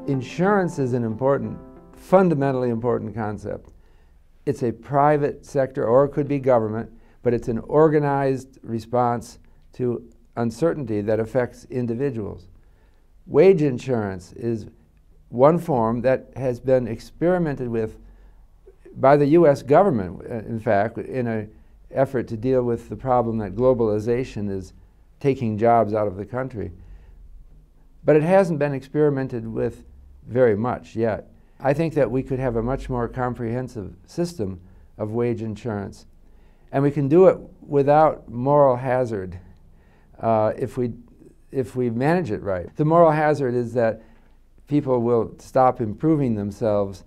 Insurance is an important, fundamentally important concept. It's a private sector, or it could be government, but it's an organized response to uncertainty that affects individuals. Wage insurance is one form that has been experimented with by the U.S. government, in fact, in an effort to deal with the problem that globalization is taking jobs out of the country. But it hasn't been experimented with very much yet. I think that we could have a much more comprehensive system of wage insurance. And we can do it without moral hazard if we manage it right. The moral hazard is that people will stop improving themselves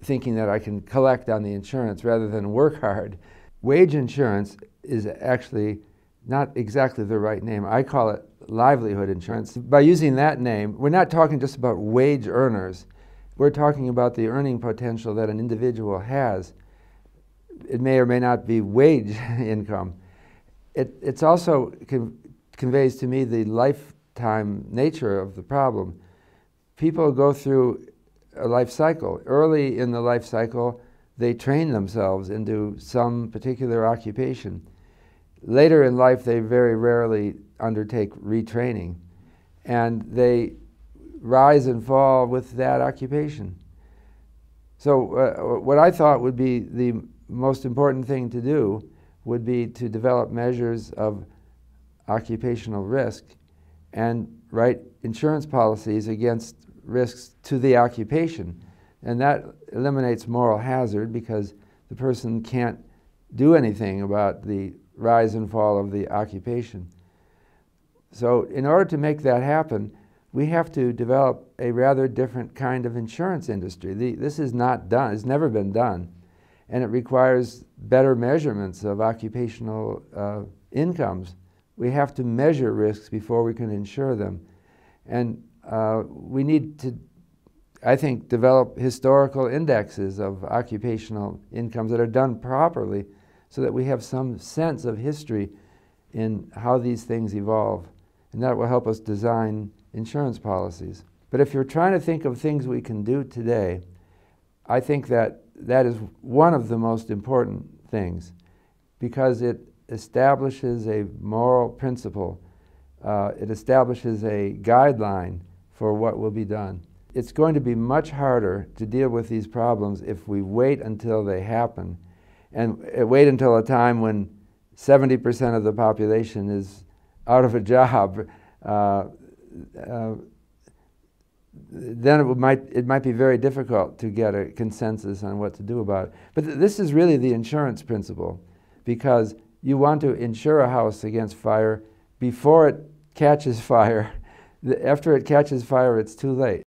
thinking that I can collect on the insurance rather than work hard. Wage insurance is actually not exactly the right name. I call it livelihood insurance. By using that name, we're not talking just about wage earners. We're talking about the earning potential that an individual has. It may or may not be wage income. It's also conveys to me the lifetime nature of the problem. People go through a life cycle. Early in the life cycle, they train themselves into some particular occupation. Later in life, they very rarely undertake retraining, and they rise and fall with that occupation. So what I thought would be the most important thing to do would be to develop measures of occupational risk and write insurance policies against risks to the occupation. And that eliminates moral hazard because the person can't do anything about the rise and fall of the occupation. So in order to make that happen, we have to develop a rather different kind of insurance industry. This is not done, it's never been done, and it requires better measurements of occupational incomes. We have to measure risks before we can insure them. And we need to, I think, develop historical indexes of occupational incomes that are done properly so that we have some sense of history in how these things evolve. And that will help us design insurance policies. But if you're trying to think of things we can do today, I think that that is one of the most important things because it establishes a moral principle. It establishes a guideline for what will be done. It's going to be much harder to deal with these problems if we wait until they happen and wait until a time when 70% of the population is out of a job. Then it might be very difficult to get a consensus on what to do about it. But this is really the insurance principle, because you want to insure a house against fire before it catches fire. After it catches fire, it's too late.